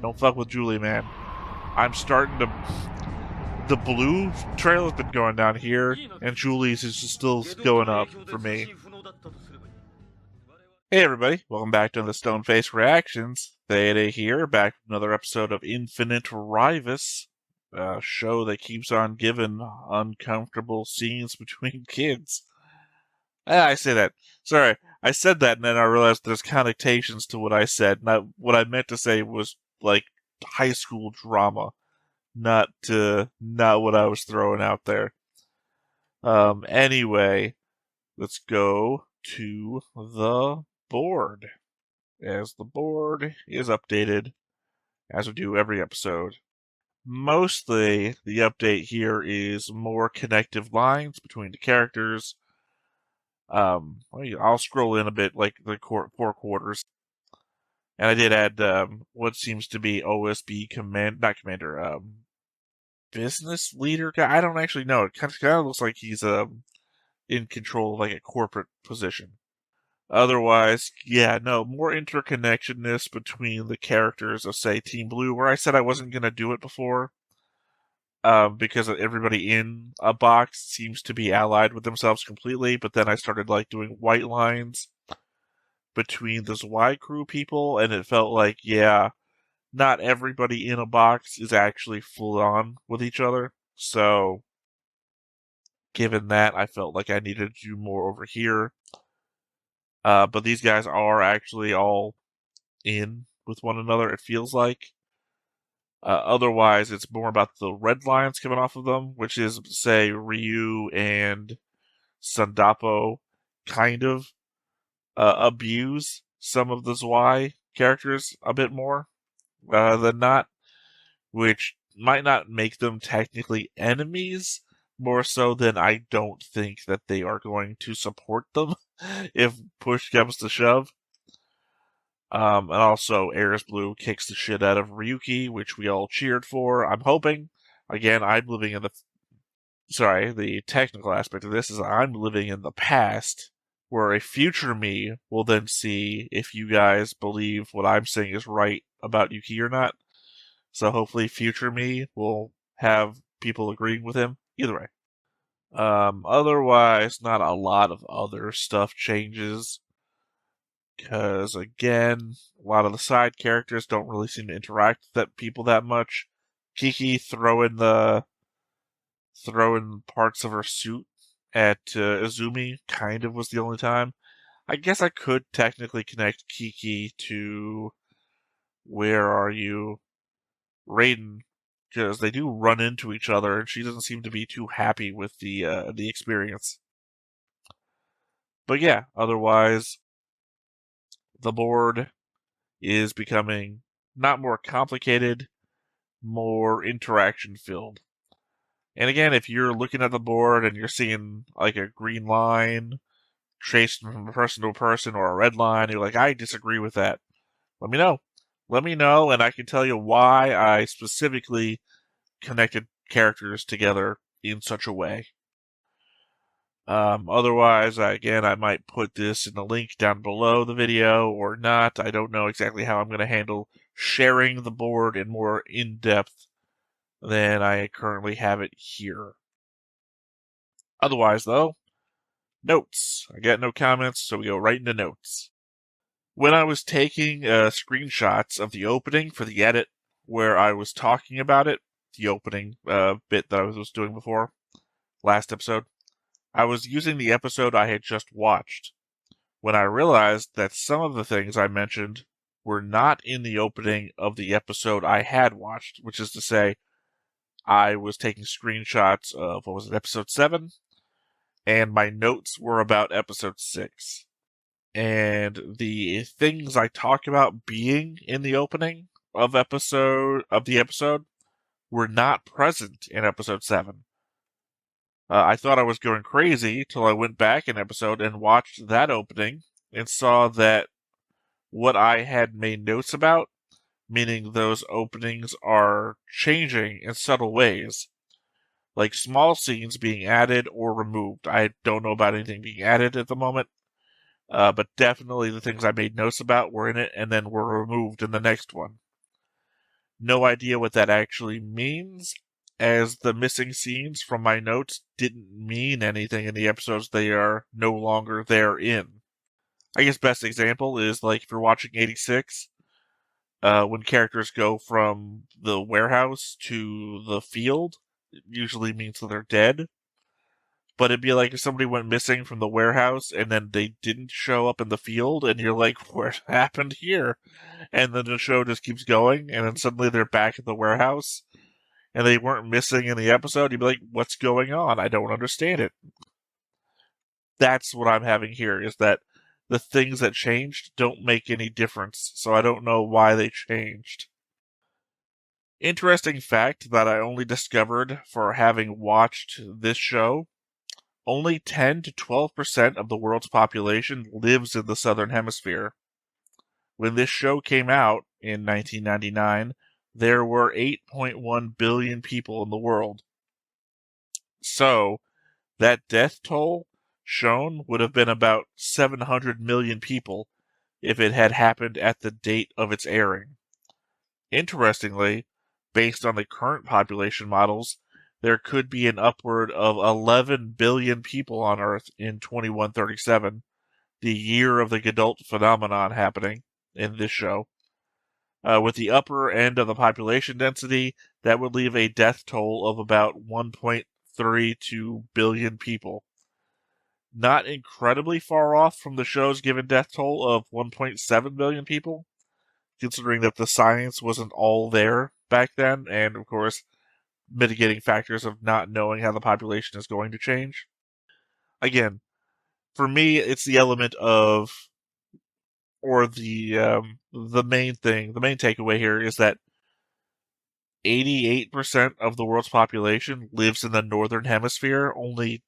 Don't fuck with Julie, man. I'm starting to... The blue trail has been going down here, and Julie's is still going up for me. Hey everybody, welcome back to the Stoneface Reactions. Theta here, back with another episode of Infinite Ryvius, a show that keeps on giving uncomfortable scenes between kids. I say that. Sorry, I said that and then I realized there's connotations to what I said. What I meant to say was, like, high school drama, not what I was throwing out there. Anyway, let's go to the board, as the board is updated, as we do every episode. Mostly, the update here is more connective lines between the characters. I'll scroll in a bit, like the four quarters. And I did add what seems to be OSB business leader guy. I don't actually know. It kind of looks like he's in control of like a corporate position. Otherwise, yeah, no, more interconnectedness between the characters of, say, Team Blue, where I said I wasn't going to do it before, because everybody in a box seems to be allied with themselves completely, but then I started, like, doing white lines between the Y crew people, and it felt like, yeah, not everybody in a box is actually full on with each other, so given that, I felt like I needed to do more over here. But these guys are actually all in with one another, it feels like. Otherwise, it's more about the red lines coming off of them, which is, say, Ryu and Sandapo kind of abuse some of the Zwei characters a bit more than not, which might not make them technically enemies, more so than I don't think that they are going to support them if push comes to shove. And also, Ares Blue kicks the shit out of Ryuki, which we all cheered for. I'm hoping. Again, I'm living in the technical aspect of this is I'm living in the past, where a future me will then see if you guys believe what I'm saying is right about Yuki or not. So hopefully future me will have people agreeing with him. Either way. Otherwise, not a lot of other stuff changes. Because, again, a lot of the side characters don't really seem to interact with people that much. Kiki throwing parts of her suit at Izumi kind of was the only time. I guess I could technically connect Kiki to, where are you, Raiden, because they do run into each other, and she doesn't seem to be too happy with the experience. But yeah, otherwise, the board is becoming not more complicated, more interaction filled. And again, if you're looking at the board and you're seeing like a green line tracing from person to person or a red line, you're like, I disagree with that. Let me know. Let me know, and I can tell you why I specifically connected characters together in such a way. Otherwise, again, I might put this in the link down below the video or not. I don't know exactly how I'm going to handle sharing the board in more in-depth than I currently have it here. Otherwise, though, notes. I got no comments, so we go right into notes. When I was taking screenshots of the opening for the edit where I was talking about it, the opening bit that I was doing before, last episode, I was using the episode I had just watched, when I realized that some of the things I mentioned were not in the opening of the episode I had watched, which is to say, I was taking screenshots of, episode 7, and my notes were about episode 6. And the things I talk about being in the opening of the episode were not present in episode 7. I thought I was going crazy till I went back an episode and watched that opening and saw that what I had made notes about, meaning those openings are changing in subtle ways. Like small scenes being added or removed. I don't know about anything being added at the moment, but definitely the things I made notes about were in it and then were removed in the next one. No idea what that actually means, as the missing scenes from my notes didn't mean anything in the episodes they are no longer there in. I guess best example is like if you're watching 86, when characters go from the warehouse to the field, it usually means that they're dead. But it'd be like if somebody went missing from the warehouse and then they didn't show up in the field, and you're like, what happened here? And then the show just keeps going, and then suddenly they're back at the warehouse, and they weren't missing in the episode. You'd be like, what's going on? I don't understand it. That's what I'm having here, is that the things that changed don't make any difference, so I don't know why they changed. Interesting fact that I only discovered for having watched this show: only 10 to 12% of the world's population lives in the Southern Hemisphere. When this show came out in 1999, there were 8.1 billion people in the world. So, that death toll shown would have been about 700 million people if it had happened at the date of its airing. Interestingly, based on the current population models, there could be an upward of 11 billion people on Earth in 2137, the year of the Gadult phenomenon happening in this show. With the upper end of the population density, that would leave a death toll of about 1.32 billion people. Not incredibly far off from the show's given death toll of 1.7 billion people, considering that the science wasn't all there back then, and of course, mitigating factors of not knowing how the population is going to change. Again, for me, it's the element of, or the main thing, the main takeaway here is that 88% of the world's population lives in the northern hemisphere. Only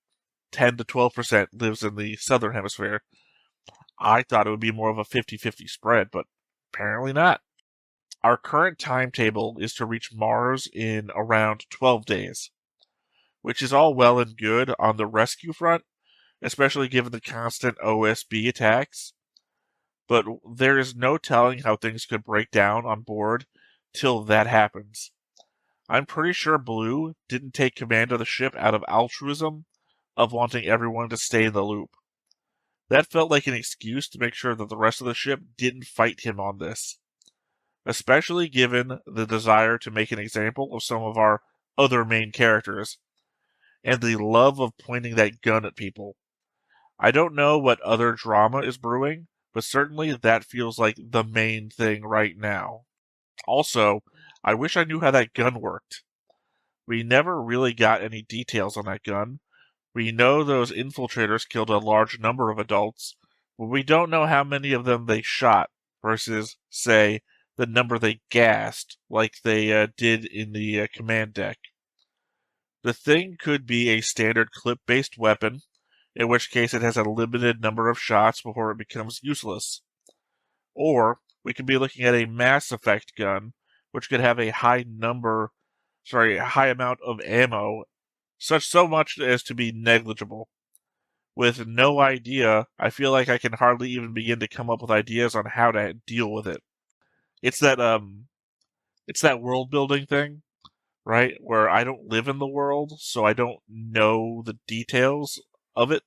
10 to 12% lives in the southern hemisphere. I thought it would be more of a 50-50 spread, but apparently not. Our current timetable is to reach Mars in around 12 days, which is all well and good on the rescue front, especially given the constant OSB attacks. But there is no telling how things could break down on board till that happens. I'm pretty sure Blue didn't take command of the ship out of altruism of wanting everyone to stay in the loop. That felt like an excuse to make sure that the rest of the ship didn't fight him on this, especially given the desire to make an example of some of our other main characters, and the love of pointing that gun at people. I don't know what other drama is brewing, but certainly that feels like the main thing right now. Also, I wish I knew how that gun worked. We never really got any details on that gun. We know those infiltrators killed a large number of adults, but we don't know how many of them they shot, versus, say, the number they gassed, like they did in the command deck. The thing could be a standard clip-based weapon, in which case it has a limited number of shots before it becomes useless. Or we could be looking at a mass effect gun, which could have a high amount of ammo, so much as to be negligible. With no idea, I feel like I can hardly even begin to come up with ideas on how to deal with it. It's that world building thing, right? Where I don't live in the world, so I don't know the details of it.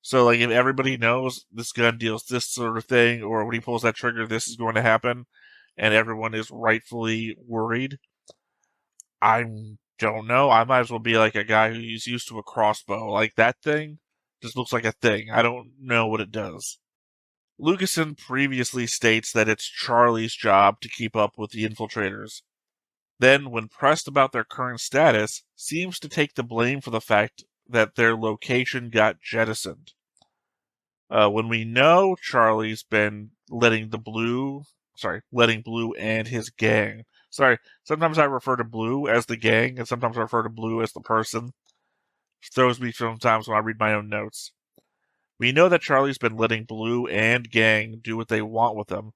So, like, if everybody knows this gun deals this sort of thing, or when he pulls that trigger, this is going to happen, and everyone is rightfully worried, I don't know. I might as well be like a guy who's used to a crossbow. Like, that thing just looks like a thing. I don't know what it does. Lucasen previously states that it's Charlie's job to keep up with the infiltrators. Then, when pressed about their current status, seems to take the blame for the fact that their location got jettisoned. When we know Charlie's been letting Blue and his gang. Sorry, sometimes I refer to Blue as the gang, and sometimes I refer to Blue as the person. It throws me sometimes when I read my own notes. We know that Charlie's been letting Blue and gang do what they want with them.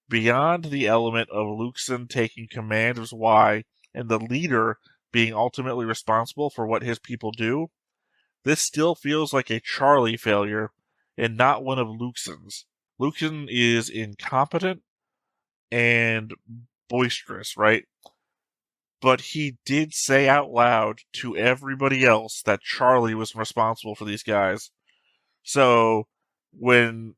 Beyond the element of Lukeson taking command of Y and the leader being ultimately responsible for what his people do, this still feels like a Charlie failure and not one of Luxon's. Luxon is incompetent and boisterous, right? But he did say out loud to everybody else that Charlie was responsible for these guys. So when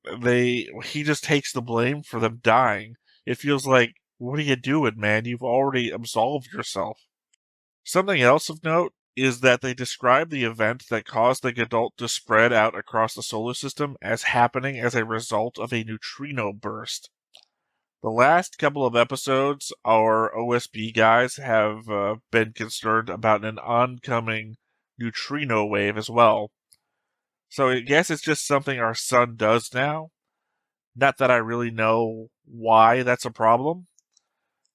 he just takes the blame for them dying, it feels like, what are you doing, man? You've already absolved yourself. Something else of note is that they describe the event that caused the Gadult to spread out across the solar system as happening as a result of a neutrino burst. The last couple of episodes, our OSB guys have been concerned about an oncoming neutrino wave as well. So I guess it's just something our sun does now. Not that I really know why that's a problem.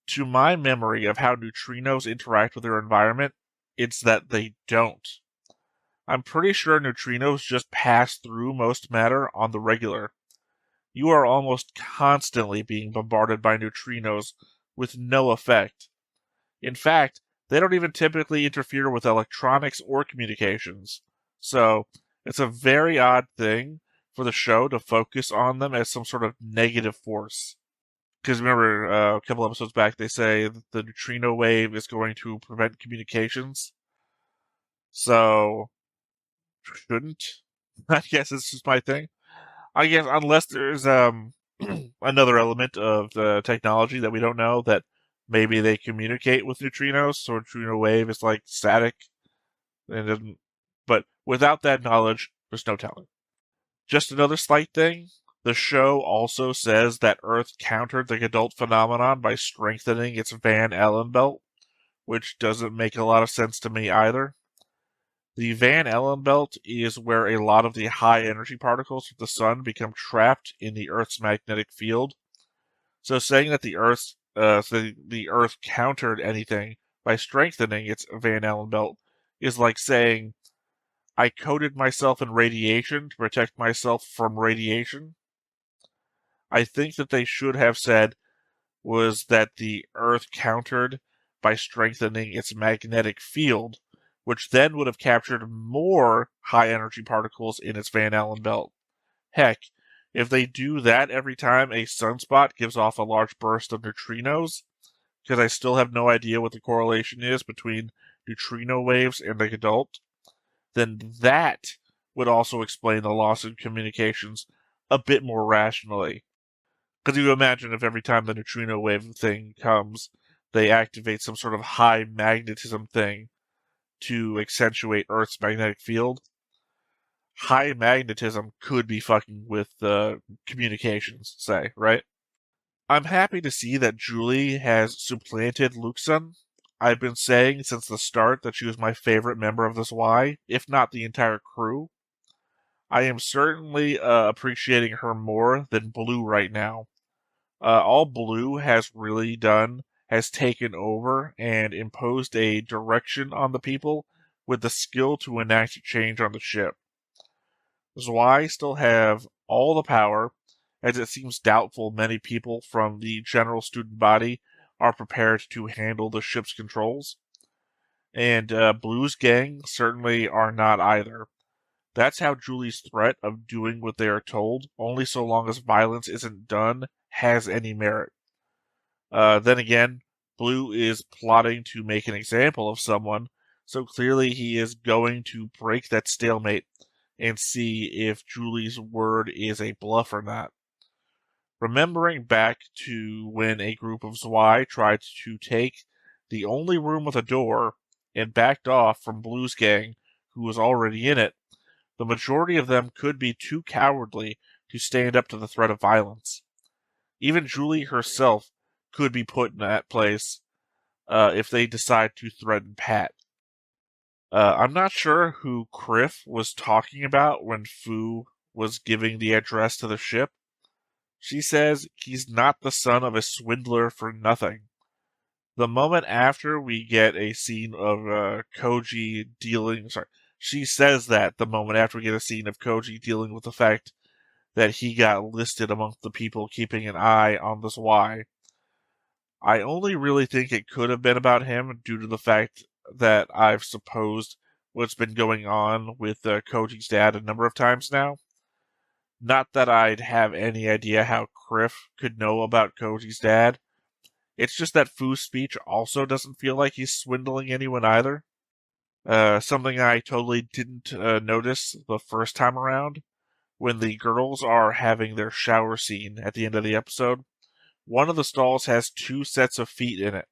To my memory of how neutrinos interact with their environment, it's that they don't. I'm pretty sure neutrinos just pass through most matter on the regular. You are almost constantly being bombarded by neutrinos with no effect. In fact, they don't even typically interfere with electronics or communications. So, it's a very odd thing for the show to focus on them as some sort of negative force. Because remember, a couple episodes back, they say that the neutrino wave is going to prevent communications. So, shouldn't? I guess it's just my thing. I guess unless there's another element of the technology that we don't know, that maybe they communicate with neutrinos, so a neutrino wave is like static and doesn't. But without that knowledge, there's no telling. Just another slight thing. The show also says that Earth countered the Gadult phenomenon by strengthening its Van Allen belt, which doesn't make a lot of sense to me either. The Van Allen belt is where a lot of the high-energy particles of the sun become trapped in the Earth's magnetic field. So saying that the Earth countered anything by strengthening its Van Allen belt is like saying, I coated myself in radiation to protect myself from radiation. I think that they should have said was that the Earth countered by strengthening its magnetic field, which then would have captured more high-energy particles in its Van Allen belt. Heck, if they do that every time a sunspot gives off a large burst of neutrinos, because I still have no idea what the correlation is between neutrino waves and the Gadult, then that would also explain the loss of communications a bit more rationally. Because you imagine if every time the neutrino wave thing comes, they activate some sort of high magnetism thing to accentuate Earth's magnetic field. High magnetism could be fucking with communications, say, right? I'm happy to see that Julie has supplanted Luxon. I've been saying since the start that she was my favorite member of this Y, if not the entire crew. I am certainly appreciating her more than Blue right now. All Blue has really done has taken over and imposed a direction on the people with the skill to enact change on the ship. Zwei still have all the power, as it seems doubtful many people from the general student body are prepared to handle the ship's controls. And Blue's gang certainly are not either. That's how Julie's threat of doing what they are told, only so long as violence isn't done, has any merit. Then again, Blue is plotting to make an example of someone, so clearly he is going to break that stalemate and see if Julie's word is a bluff or not. Remembering back to when a group of Zwei tried to take the only room with a door and backed off from Blue's gang, who was already in it, the majority of them could be too cowardly to stand up to the threat of violence. Even Julie herself could be put in that place if they decide to threaten Pat. I'm not sure who Criff was talking about when Fu was giving the address to the ship. She says he's not the son of a swindler for nothing. The moment after we get a scene of Koji dealing... Sorry, she says that the moment after we get a scene of Koji dealing with the fact that he got listed amongst the people keeping an eye on this Y. I only really think it could have been about him due to the fact that I've supposed what's been going on with Koji's dad a number of times now. Not that I'd have any idea how Criff could know about Koji's dad. It's just that Fu's speech also doesn't feel like he's swindling anyone either. Something I totally didn't notice the first time around, when the girls are having their shower scene at the end of the episode, one of the stalls has 2 sets of feet in it,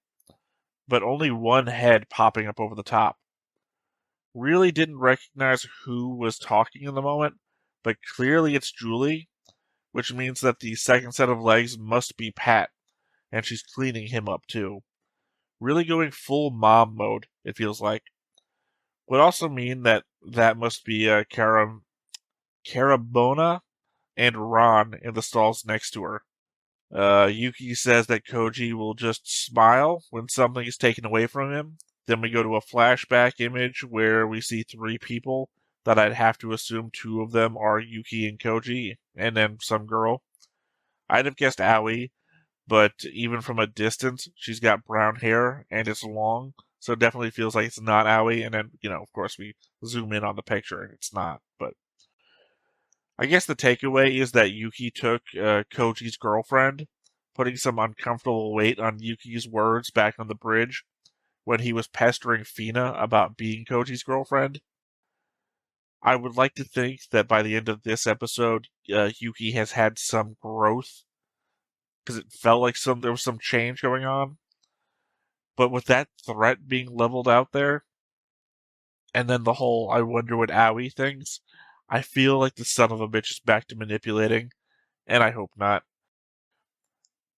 but only one head popping up over the top. Really didn't recognize who was talking in the moment, but clearly it's Julie, which means that the second set of legs must be Pat, and she's cleaning him up too. Really going full mom mode, it feels like. Would also mean that that must be Carabona and Ron in the stalls next to her. Yuki says that Koji will just smile when something is taken away from him. Then we go to a flashback image where we see 3 people that I'd have to assume 2 of them are Yuki and Koji, and then some girl. I'd have guessed Aoi, but even from a distance, she's got brown hair and it's long, so it definitely feels like it's not Aoi. And then, of course, we zoom in on the picture and it's not. But I guess the takeaway is that Yuki took Koji's girlfriend, putting some uncomfortable weight on Yuki's words back on the bridge when he was pestering Fina about being Koji's girlfriend. I would like to think that by the end of this episode, Yuki has had some growth, because it felt like there was some change going on. But with that threat being leveled out there, and then the whole I wonder what Aoi thinks, I feel like the son of a bitch is back to manipulating, and I hope not.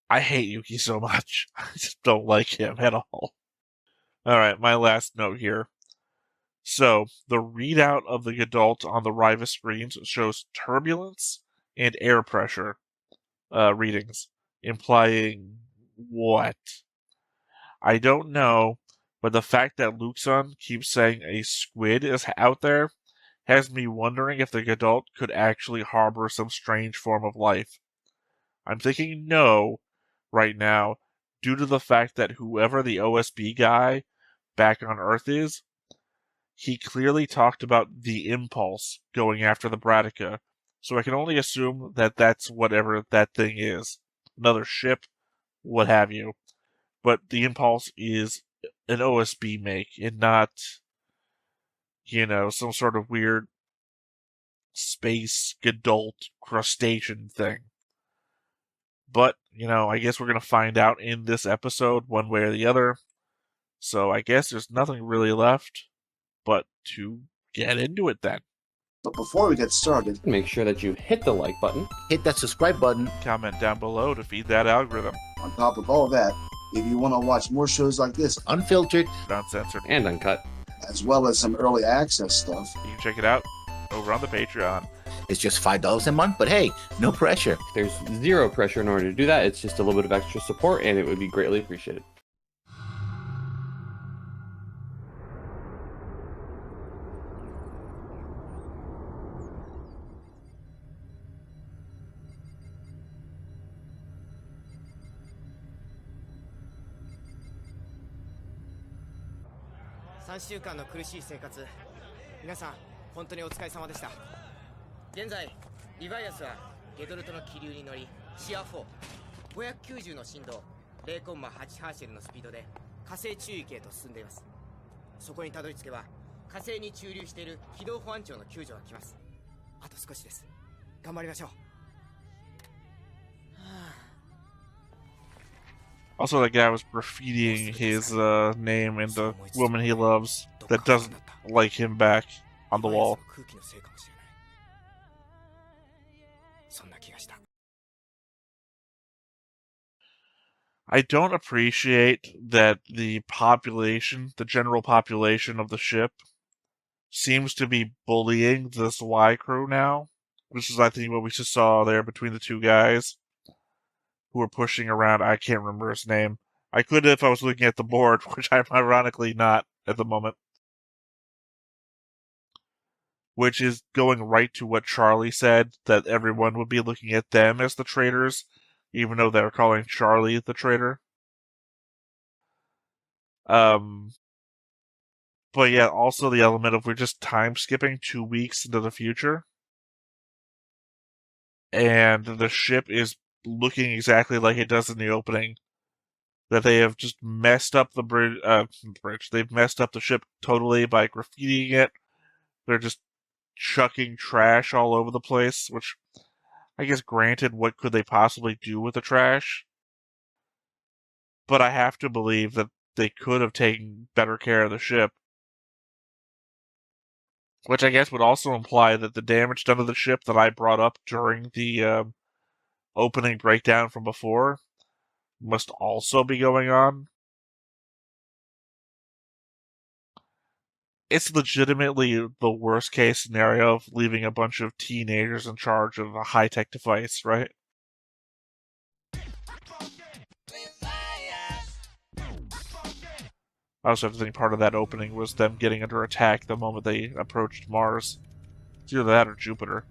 I hate Yuki so much. I just don't like him at all. Alright, my last note here. So, the readout of the adult on the Ryvius screens shows turbulence and air pressure readings, implying what? I don't know, but the fact that Lukeson keeps saying a squid is out there has me wondering if the adult could actually harbor some strange form of life. I'm thinking no right now, due to the fact that whoever the OSB guy back on Earth is, he clearly talked about the impulse going after the Bratica, so I can only assume that that's whatever that thing is. Another ship, what have you. But the impulse is an OSB make, and not, some sort of weird space adult crustacean thing. But, I guess we're going to find out in this episode one way or the other. So I guess there's nothing really left but to get into it then. But before we get started, make sure that you hit the like button, hit that subscribe button, comment down below to feed that algorithm. On top of all that, if you want to watch more shows like this, unfiltered, uncensored, and uncut, as well as some early access stuff, you can check it out over on the Patreon. It's just $5 a month, but hey, no pressure. There's zero pressure in order to do that. It's just a little bit of extra support, and it would be greatly appreciated.3週間の苦しい生活、皆さん本当にお疲れ様でした。現在リヴァイアスはゲドルトの気流に乗り、シア4 590の振動 0.8 ハーシェルのスピードで火星中域へと進んでいます。そこにたどり着けば火星に駐留している機動保安庁の救助が来ます。あと少しです。頑張りましょう。Also, that guy was graffitiing his name and the woman he loves that doesn't like him back on the wall. I don't appreciate that the general population of the ship, seems to be bullying this Y crew now, which is, I think, what we just saw there between the 2 guys who were pushing around. I can't remember his name. I could if I was looking at the board, which I'm ironically not at the moment. Which is going right to what Charlie said, that everyone would be looking at them as the traitors, even though they were calling Charlie the traitor. But yeah, also the element of we're just time skipping 2 weeks into the future. And the ship is looking exactly like it does in the opening. that they have just messed up the bridge. They've messed up the ship totally by graffitiing it. They're just chucking trash all over the place, which I guess granted, what could they possibly do with the trash? But I have to believe that they could have taken better care of the ship. Which I guess would also imply that the damage done to the ship that I brought up during the opening breakdown from before must also be going on. It's legitimately the worst case scenario of leaving a bunch of teenagers in charge of a high-tech device, right? I also have to think part of that opening was them getting under attack the moment they approached Mars. It's either that or Jupiter.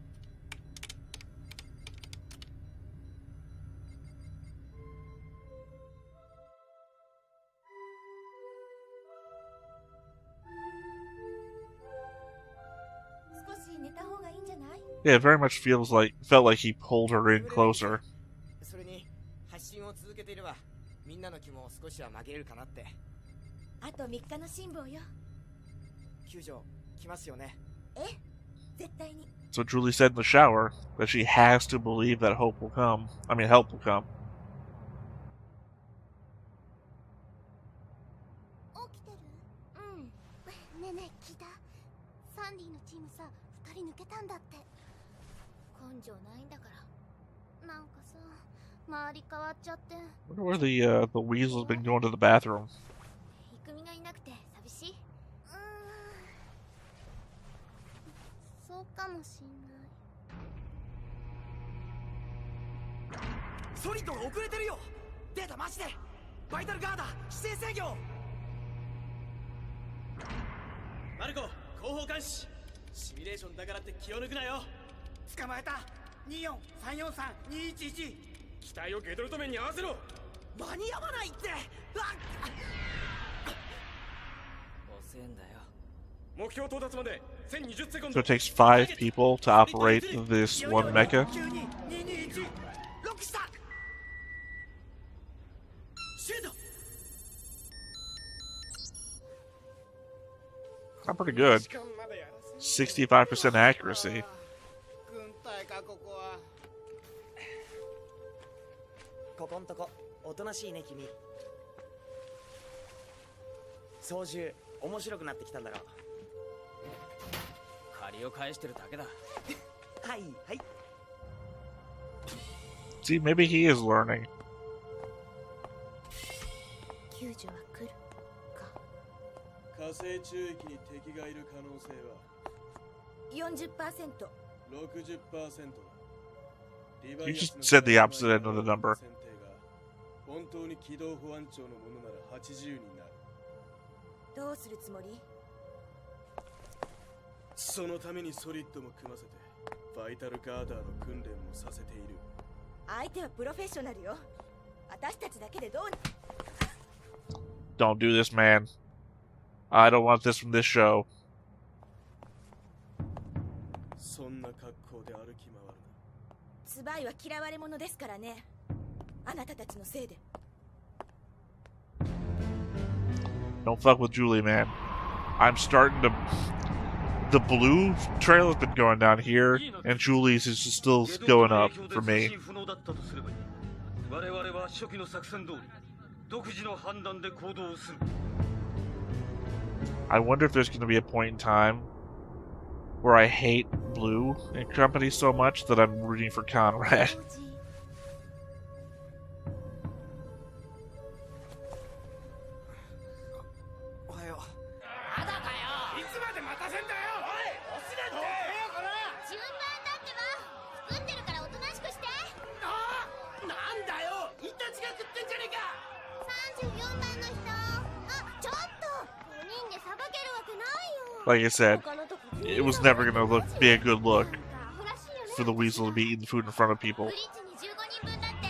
Yeah, it very much felt like he pulled her in closer. それに発信を続けていればみんなの気も少しは紛れるかなって。あと3日の辛抱よ。救助来ますよね。え、絶対に。So Julie said in the shower that she has to believe that help will come. Help will come. 起きてる？うん。ねえねえ聞いた？サンディのチームさ、2人抜けたんだって。根性ないんだから。なんかさ、周り変わっちゃって。I wonder where the weasel's been going to the bathroom. イクミがいなくて寂しい？そうかもしんない。ソリッドが遅れてるよ。データマジで。バイタルガーダ姿勢制御。マルコ後方監視。シミュレーションだからって気を抜くなよ。捕まえた。243432111。機体をゲドルト面に合わせろ。間に合わないって。遅えんだよ。目標到達まで1020セコン So ド。 it takes 5 people to operate this one mecha. 9221ロックした。シュート。 Not pretty good. 65% accuracy. 軍隊かここは。ここんとこおとなしいね君。操縦面白くなってきたんだろう。借りを返してるだけだ。はいはい。 See, maybe he is learning. 救助は来るか。火星中域に敵がいる可能性は 40%。 60%。 You just said the opposite end of the number. 本当に軌道保安庁のものなら80になる。どうするつもり？そのためにソリッドも組ませてバイタルガーダーの訓練もさせている。相手はプロフェッショナルよ。私たちだけでどうに。 Don't do this, man. I don't want this from this show. そんな格好で歩き回るな。スパイは嫌われ者ですからね。あなたたちのせいで。 Don't fuck with Julie, man. I'm starting to... The blue trail has been going down here, and Julie's is still going up for me. I wonder if there's going to be a point in time where I hate Blue and company so much that I'm rooting for Conrad. 34番の人。あ、ちょっと。5人でさばけるわけないよ。 Like I said, it was never going to be a good look for the weasel to be eating food in front of people. ブリッジに15人分だって。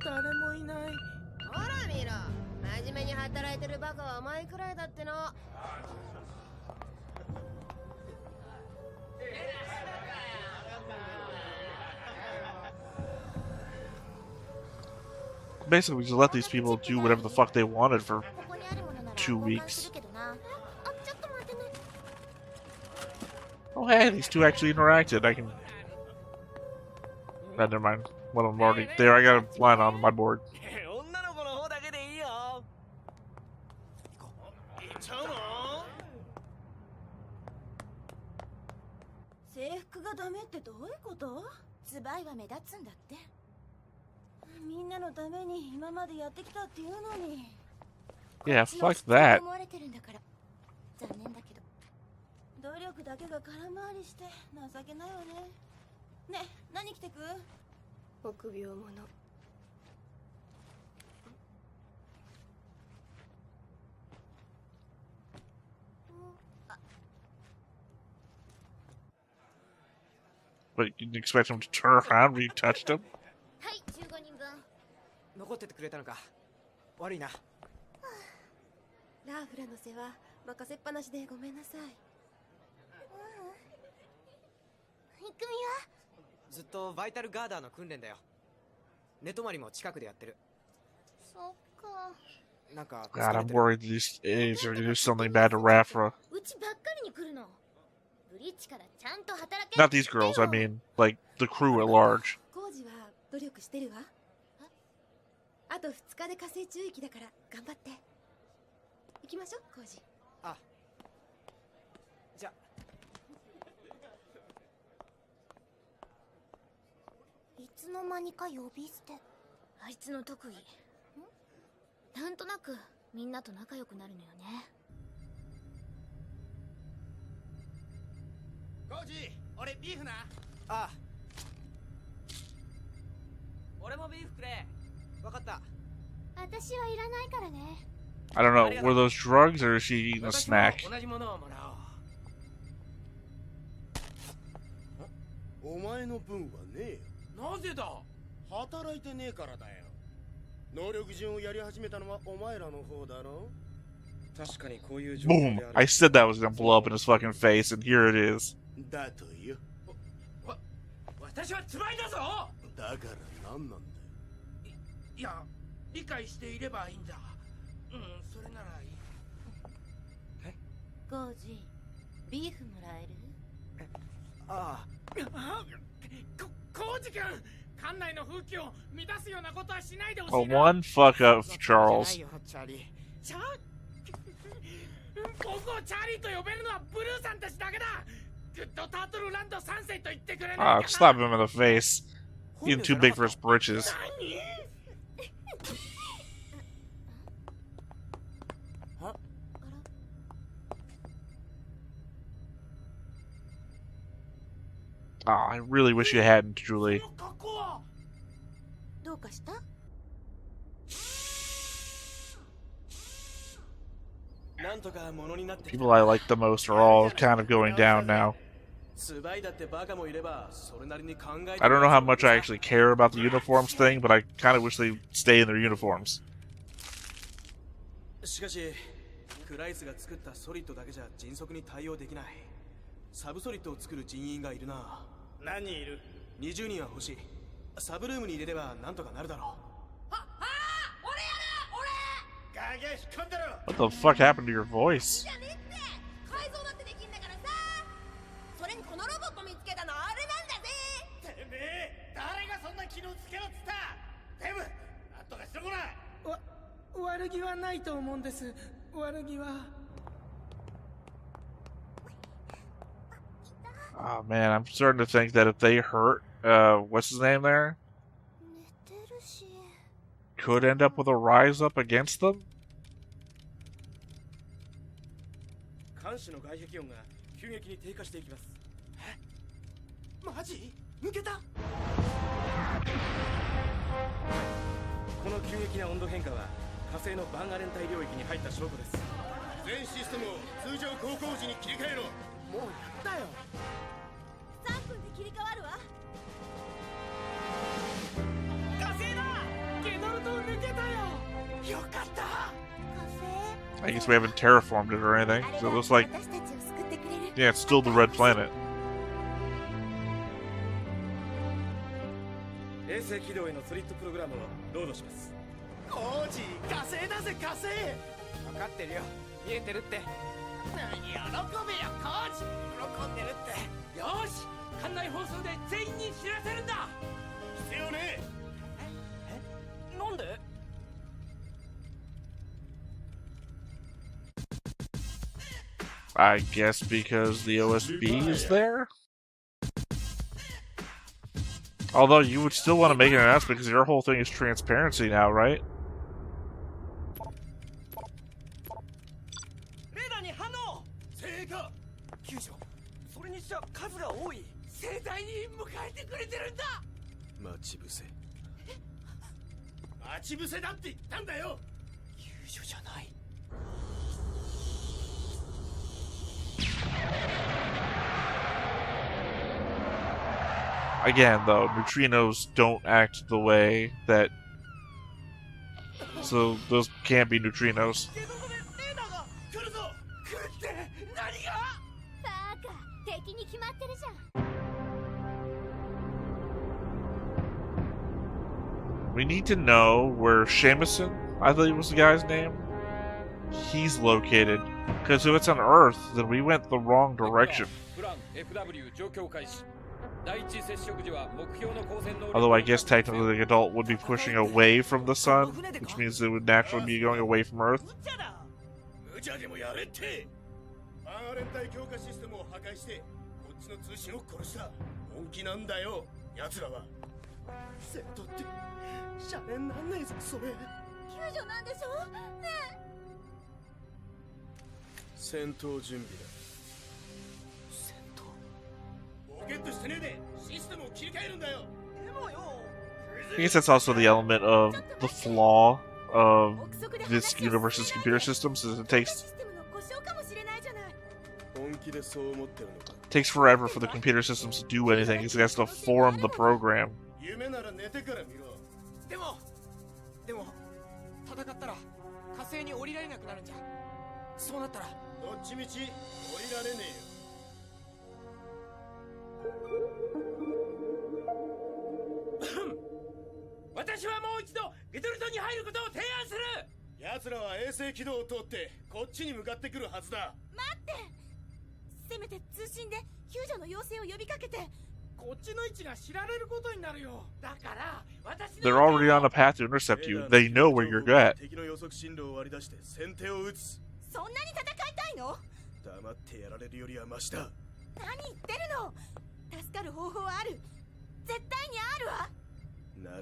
誰もいない。ほら見ろ。真面目に働いてるバカはお前くらいだっての。Basically, we just let these people do whatever the fuck they wanted for 2 weeks. Oh hey, these two actually interacted. I can... Oh, never mind. One of them already... There, I got a line on my board. Yeah, fuck that. 努力だけが空回りして情けないわね。ね、何着てく？臆病者。But you didn't expect him to turn around when you touched him? はい、15人分。残っててくれたのか。悪いな。ラーフラの世話任せっぱなしでごめんなさい。いくみは？ずっとバイタルガーダーの訓練だよ。寝泊まりも近くでやってる。そっか。なんか God, I'm worried these A's are gonna do something bad to Rafra. うちばっかりに来るの。ブリッジからちゃんと働け。 Not these girls, I mean, like, the crew at large. 工事は努力してるわ。あと2日で火星中域だから頑張って。行きましょう、工事。あ。じゃ。いつの間にか呼び捨て。あいつの特技。なんとなくみんなと仲良くなるのよね。コージ、俺ビーフな。ああ。俺もビーフくれ。わかった。私はいらないからね。I don't know, were those drugs or is she eating a snack? 同じものをもらおう。お前の分はねえ。なぜだ？働いてねえからだよ。能力順をやり始めたのはお前らの方だろ。確かにこういう状況 Boom! である。 I said that was gonna blow up in his fucking face, and here it is. だとよ。私はつらいだぞ。だから何なんだよ。いや、理解していればいいんだ。うん、それならいい。え？ゴージ、ビーフもらえる？ああ。コージ君、館内の風紀を乱すようなことはしないでほし Oh, いな。 one fuck up, Charles. 僕をチャーリーと呼べるのはブルーさんたちだけだ。グッドタートルランド3世と言ってくれないかな。 Ah, slap him in the face. He's too big for his britches. Ah, I really wish you hadn't, Julie. どうかした？ People I like the most are all kind of going down now. I don't know how much I actually care about the uniforms thing, but I kind of wish they stay in their uniforms. しかし、クライスが作ったソリッドだけじゃ迅速に対応できない。サブソリッドを作る人員がいるな。何人いる？ 20人は欲しい。サブルームに入れればなんとかなるだろう。 What the fuck happened to your voice? 改造だってできんだからさ。それにこのロボット見つけたのあれなんだぜ。てめえ、誰がそんな機能つけろっつった。デブ、なんとかしてこない。悪気はないと思うんです。悪気は。 Oh man, I'm starting to think that if they hurt, what's his name there? Could end up with a rise up against them? 監視の外壁音が急激に低下していきます。え？マジ？抜けた？この急激な温度変化は火星のバンガレン帯領域に入った証拠です。全システムを通常航行時に切り替えろ。もうやったよ。3分で切り替わるわ。 I guess we haven't terraformed it or anything, so it looks like... Yeah, it's still the red planet. 衛星軌道へのスリットプログラムをロードします。コージ火星だぜ火星。分かってるよ、見えてるって。喜べよコージ。喜んでるって。よーし、館内放送で全員に知らせるんだ。必要ねえ、なんで？ I guess because the OSB is there? Although you would still want to make an announcement because your whole thing is transparency now, right? レーダーに反応。正解。救助。それにしちゃ数が多い。盛大に迎えてくれてるんだ。待ち伏せ。待ち伏せだって言ったんだよ。救助じゃない。 Again, though, neutrinos don't act the way that... So, those can't be neutrinos. We need to know where Shamison, I believe was the guy's name, he's located. Because if it's on Earth, then we went the wrong direction. Although I guess technically the adult would be pushing away from the sun, which means it would naturally be going away from Earth. I guess that's also the element of the flaw of this universe's computer systems, is it takes forever for the computer systems to do anything, because it has to form the program. でも戦ったら火星に降りられなくなるんじゃ。そうなったらどっちみち降りられねえよ。 私はもう一度ゲドルトに入ることを提案する。奴らは衛星軌道を通ってこっちに向かってくるはずだ。待って、せめて通信で救助の要請を呼びかけて。こっちの位置が知られることになるよ。だから私 They're already on a path to intercept you. They know where you're at. 敵の予測進路を割り出して先手を打つ。そんなに戦いたいの？黙ってやられるよりはマシだ。何言ってるの？助かる方法はある。絶対にあるわ。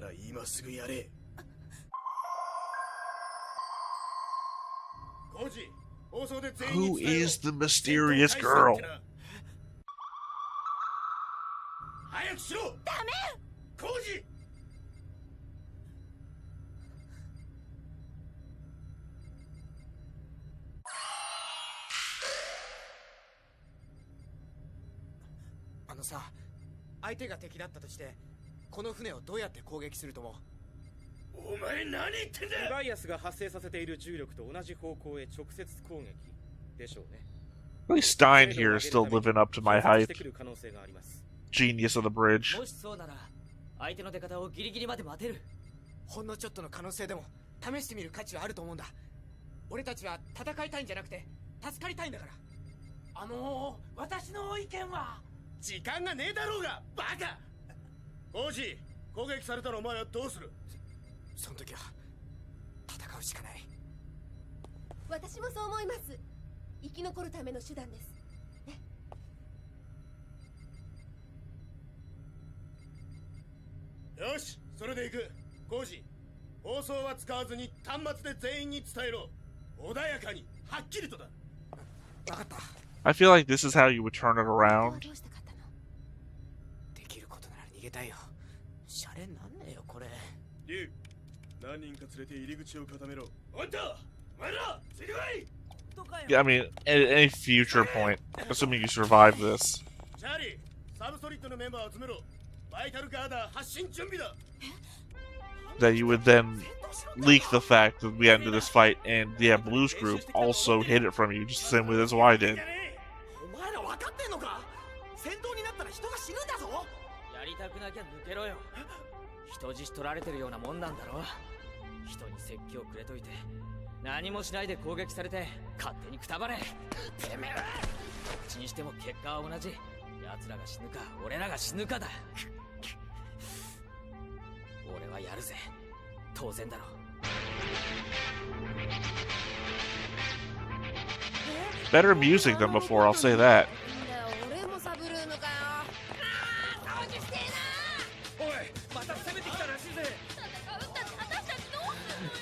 なら今すぐやれ。Who is the mysterious girl? 早くしろ。ダメ。コージ。あのさ、相手が敵だったとして。 この船をどうやって攻撃すると思う？お前何言ってんだ！リバイアスが発生させている重力と同じ方向へ直接攻撃でしょうね。At least Stein here is still living up to my hype. Genius of the bridge. もしそうなら相手の出方をギリギリまで待てる。ほんのちょっとの可能性でも試してみる価値はあると思うんだ。俺たちは戦いたいんじゃなくて助かりたいんだから。私の意見は時間がねえだろうがバカ。 コージ、攻撃されたらお前はどうする？その時は戦うしかない。私もそう思います。生き残るための手段です。ね。よし、それで行く。コージ、放送は使わずに端末で全員に伝えろ。穏やかに、はっきりとだ。わかった。 I feel like this is how you would turn it around. できることなら逃げたいよ。シャレになんねえよこれ。リュウ、何人か連れて入り口を固めろ。おんた、お前ら、ついてこい。 Yeah, I mean, at any future point, assuming you survive this. チャーリー、サブソリッドのメンバーを集めろ。バイタルガーダー発進準備だ。 That you would then leak the fact that we got into this fight, and yeah, Blue's group also hid it from you, just the same way as Y did. お前ら分かってんのか？戦闘になったら人が死ぬんだぞ。やりたくなきゃ抜けろよ。人質取られてるようなもんなんだろ。人に説教くれといて何もしないで攻撃されて勝手にくたばれ。てめえはどっちにしても結果は同じ。奴らが死ぬか俺らが死ぬかだ。俺はやるぜ。当然だろ。Better music than before, I'll say that. 俺もサブルームかよ。掃除してえな。おい、また攻めてきたらしいぜ。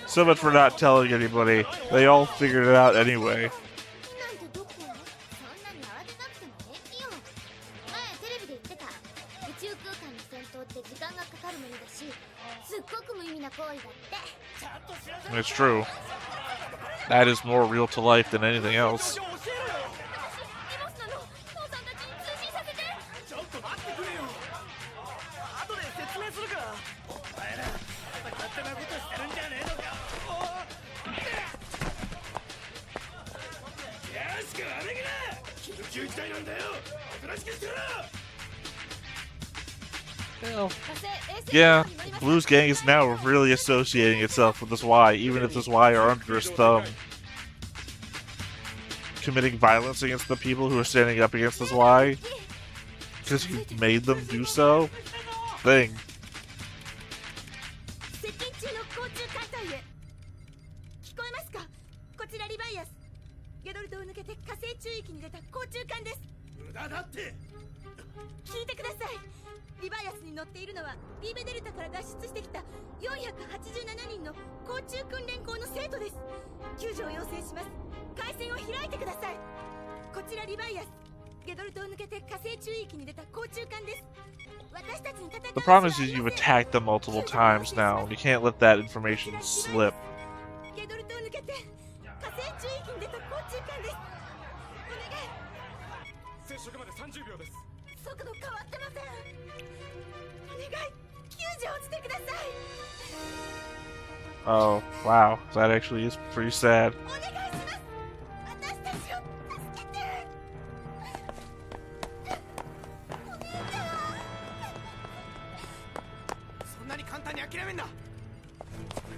So much for not telling anybody. They all figured it out anyway. なんてどこ？そんなに慌てなくても平気よ。前テレビで言ってた。宇宙空間の戦闘って時間がかかるものだし、すっごく無意味な行為だって。 It's true. That is more real to life than anything else. エモスなの。父さんたちに通信させて。ちょっと待ってくれよ。後で説明するから。お前ら勝手なことしてるんじゃねえのか。よし、あれが緊急事態なんだよ。おとなしくしてろ。 Well, yeah, Blues Gang is now really associating itself with this Y, even if this Y are under his thumb. Committing violence against the people who are standing up against this Y, because you made them do so. Thing. 接近中の交通艦隊へ。聞こえますか？こちらリバイアス。ゲドルトを抜けて火星中域に出た交通艦です。無駄だって。聞いてください。リバイアスに乗っているのはビーベデルタから脱出してきた487人の交通訓練校の生徒です。救助を要請します。回線を開いてください。こちらリバイアス。ゲドルトを抜けて火星中域に出た交通艦です。私たちに戦う。 The problem is you've attacked them multiple times now. You can't let that information slip. ゲドルトを抜けて火星中域に出た交通艦です。お願い。接触まで30秒です。速度変わってません。お願い、救助をしてください。 Oh, wow. That actually is pretty sad. お願いします。私たちを助けて。そんなに簡単に諦めんな。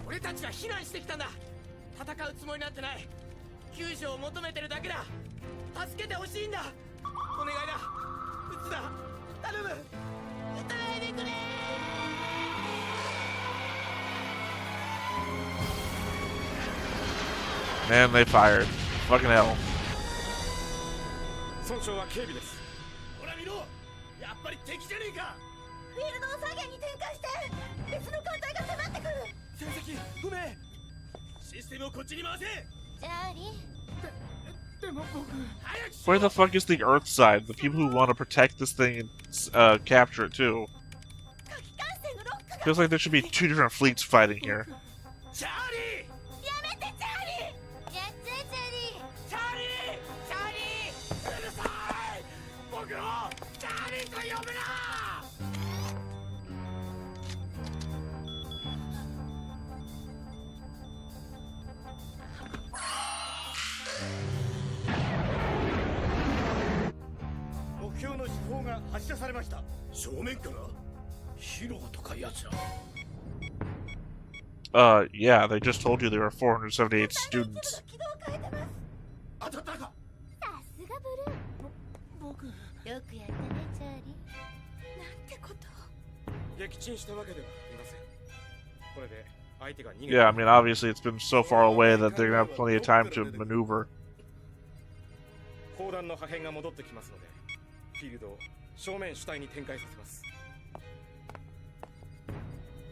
俺たちは避難してきたんだ。戦うつもりなんてない。救助を求めてるだけだ。助けてほしいんだ。お願いだ。撃つな。頼む。撃たないでくれ。 Man, they fired. Fucking hell. 損傷は軽微です。ほら見ろ。やっぱり敵じゃねえか。フィールドを左舷に展開して。別の艦隊が迫ってくる。戦績不明。システムをこっちに回せ。チャーリー。でも僕。 Where the fuck is the Earth side? The people who want to protect this thing and capture it too. 火器艦船のロックが。 Feels like there should be two different fleets fighting here. チャーリー。やめてチャーリー。やっちゃえチャーリー。チャーリー。チャーリー。うるさい。僕をチャーリーと呼ぶな。 目標の飛行が発射されました。正面からヒロとか奴ら。 Yeah, they just told you there were 478 students. 軌道を変えてます。当たったか。さすがブルー。僕。よくやったねチャーリー。なんてことを。撃沈したわけではありません。これで相手が逃げ。 Yeah, I mean, obviously it's been so far away that they're gonna have plenty of time to maneuver. 砲弾の破片が戻ってきますので、フィールドを正面主体に展開させます。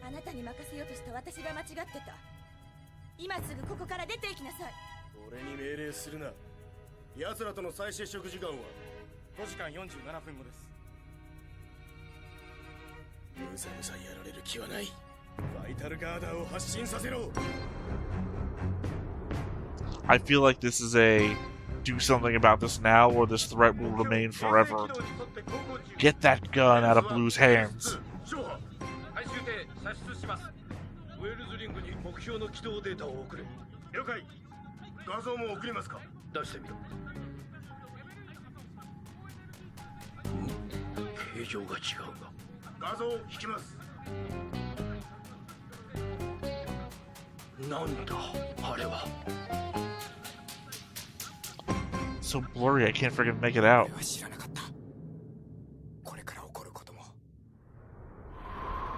あなたに任せようとした私が間違ってた。今すぐここから出て行きなさい。俺に命令するな。奴らとの再接触時間は5時間47分後です。むざむざやられる気はない。バイタルガーダーを発進させろ。 I feel like this is a do something about this now or this threat will remain forever. Get that gun out of Blue's hands. 回収艇射出します。ウェルズリングに目標の軌道データを送れ。了解。画像も送りますか。出してみろ。形状が違うが。画像を引きます。So blurry, I can't freaking make it out. 俺は知らなかったこれから起こることも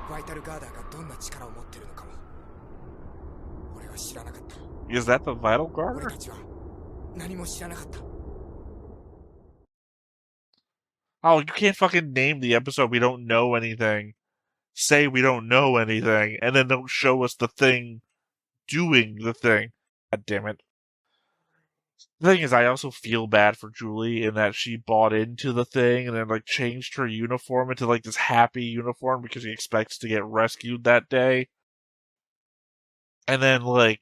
バイタルガーダーがどんな力を持ってるのかも俺は知らなかった Is that the Vital 俺 Garter? たちは何も知らなかった Oh, you can't fucking name the episode we don't know anything. Say we don't know anything, and then don't show us the thing doing the thing. God damn it. The thing is, I also feel bad for Julie in that she bought into the thing and then, like, changed her uniform into, like, this happy uniform because she expects to get rescued that day. And then, like,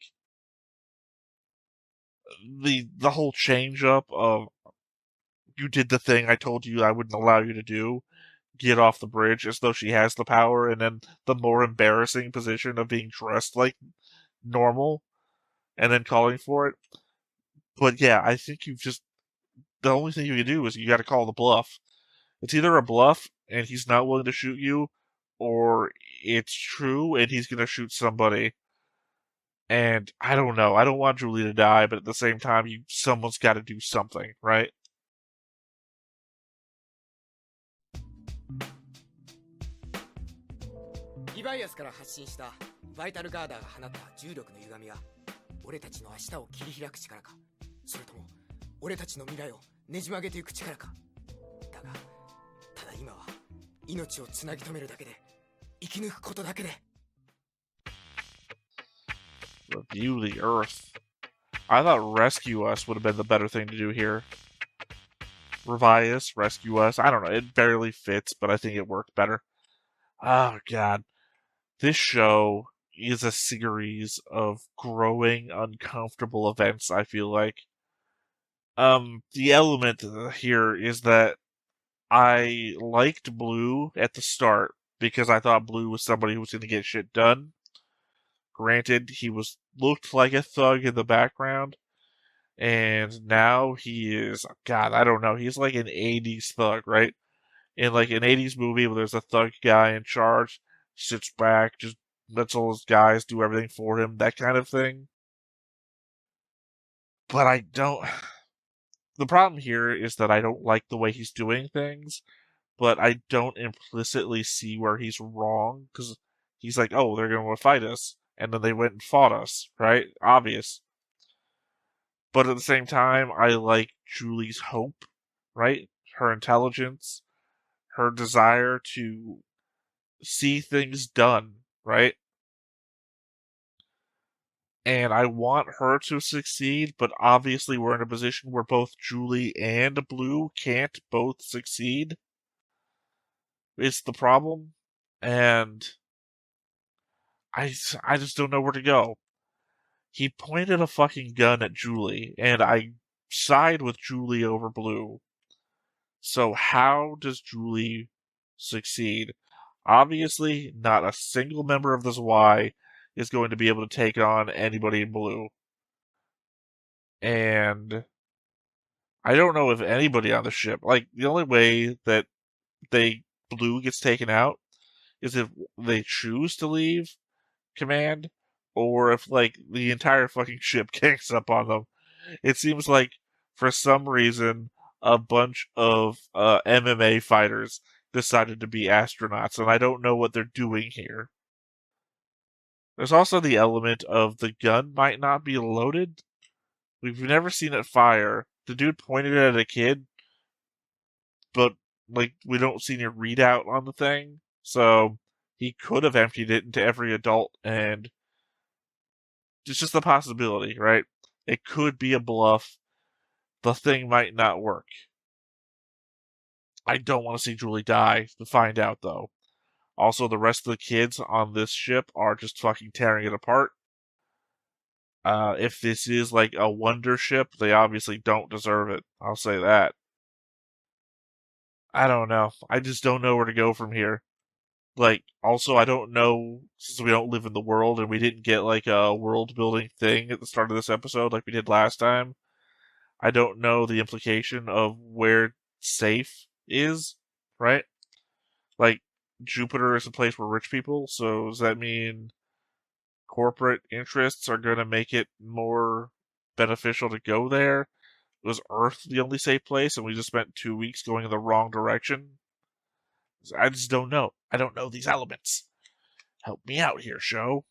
the whole change up of you did the thing I told you I wouldn't allow you to do, get off the bridge as though she has the power, and then the more embarrassing position of being dressed like normal and then calling for it. But yeah, I think the only thing you can do is you gotta call the bluff. It's either a bluff and he's not willing to shoot you, or it's true and he's gonna shoot somebody. And I don't know. I don't want Julie to die, but at the same time, someone's got to do something, right? リバイアスから発信したバイタルガーダーが放った重力の歪みは俺たちの明日を切り開く力かそれとも俺たちの未来をねじ曲げていく力かだがただ今は命をつなぎ止めるだけで生き抜くことだけで Review the Earth. I thought rescue us would have been the better thing to do here. Ryvius, rescue us. I don't know. It barely fits, but I think it worked better. Oh, God. This show is a series of growing, uncomfortable events, I feel like. The element here is that I liked Blue at the start because I thought Blue was somebody who was going to get shit done. Granted, he looked like a thug in the background, and now he is, God, I don't know, he's like an 80s thug, right? In like an 80s movie where there's a thug guy in charge, sits back, just lets all his guys do everything for him, that kind of thing. But I don't... The problem here is that I don't like the way he's doing things, but I don't implicitly see where he's wrong, because he's like, oh, they're going to fight us. And then they went and fought us, right? Obvious. But at the same time, I like Julie's hope, right? Her intelligence, her desire to see things done, right? And I want her to succeed, but obviously we're in a position where both Julie and Blue can't both succeed. It's the problem. And I just don't know where to go. He pointed a fucking gun at Julie, and I side with Julie over Blue. So how does Julie succeed? Obviously, not a single member of this Y is going to be able to take on anybody in Blue. And I don't know if anybody on the ship, like, the only way that Blue gets taken out is if they choose to leave command, or if, like, the entire fucking ship gangs up on them. It seems like, for some reason, a bunch of MMA fighters decided to be astronauts, and I don't know what they're doing here. There's also the element of the gun might not be loaded. We've never seen it fire. The dude pointed it at a kid, but, like, we don't see any readout on the thing, so he could have emptied it into every adult, and it's just a possibility, right? It could be a bluff. The thing might not work. I don't want to see Julie die to find out, though. Also, the rest of the kids on this ship are just fucking tearing it apart. If this is like a wonder ship, they obviously don't deserve it. I'll say that. I don't know. I just don't know where to go from here. Like, also, I don't know, since we don't live in the world and we didn't get like a world building thing at the start of this episode like we did last time, I don't know the implication of where safe is, right? Like, Jupiter is a place where rich people, so does that mean corporate interests are going to make it more beneficial to go there. Was Earth the only safe place, and we just spent 2 weeks going in the wrong direction? I just don't know. I don't know these elements. Help me out here, show.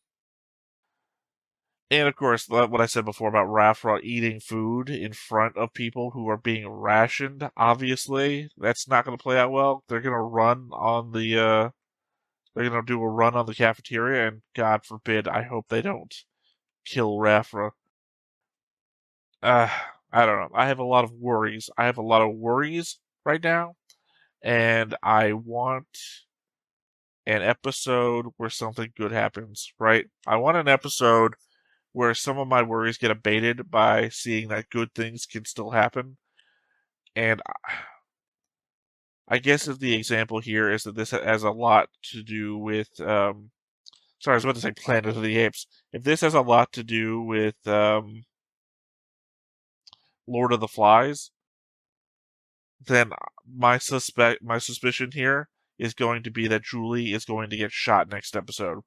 And of course, what I said before about Rafra eating food in front of people who are being rationed, obviously, that's not going to play out well. They're going to run on the, they're going to do a run on the cafeteria, and God forbid, I hope they don't kill Rafra. I don't know. I have a lot of worries. I have a lot of worries right now, and I want an episode where something good happens, right? I want an episode where some of my worries get abated by seeing that good things can still happen. And I guess if the example here is that this has a lot to do with, sorry, I was about to say Planet of the Apes. If this has a lot to do with Lord of the Flies, then my suspicion here is going to be that Julie is going to get shot next episode.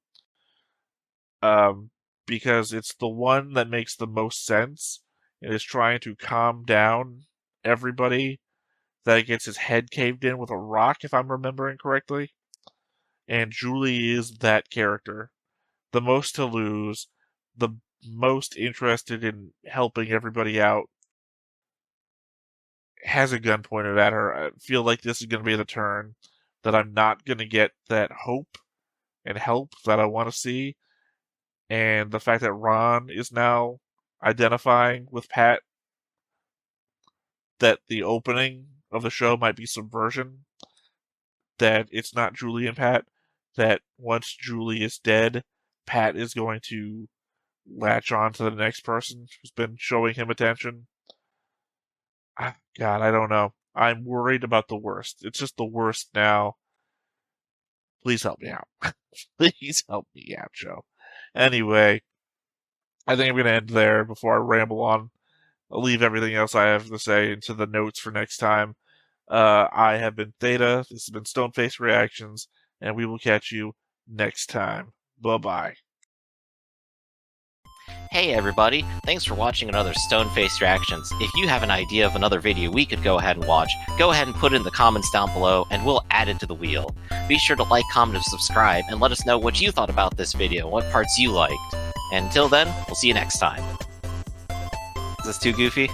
Because it's the one that makes the most sense. It is trying to calm down everybody that gets his head caved in with a rock, if I'm remembering correctly. And Julie is that character. The most to lose, the most interested in helping everybody out, has a gun pointed at her. I feel like this is going to be the turn that I'm not going to get that hope and help that I want to see. And the fact that Ron is now identifying with Pat, that the opening of the show might be subversion, that it's not Julie and Pat, that once Julie is dead, Pat is going to latch on to the next person who's been showing him attention. God, I don't know. I'm worried about the worst. It's just the worst now. Please help me out. Please help me out, Joe. Anyway, I think I'm going to end there before I ramble on. I'll leave everything else I have to say into the notes for next time. I have been Theta. This has been Stoneface Reactions, and we will catch you next time. Bye-bye. Hey everybody, thanks for watching another Stoneface Reactions. If you have an idea of another video we could go ahead and watch, go ahead and put it in the comments down below and we'll add it to the wheel. Be sure to like, comment, and subscribe, and let us know what you thought about this video and what parts you liked. And until then, we'll see you next time. Is this too goofy?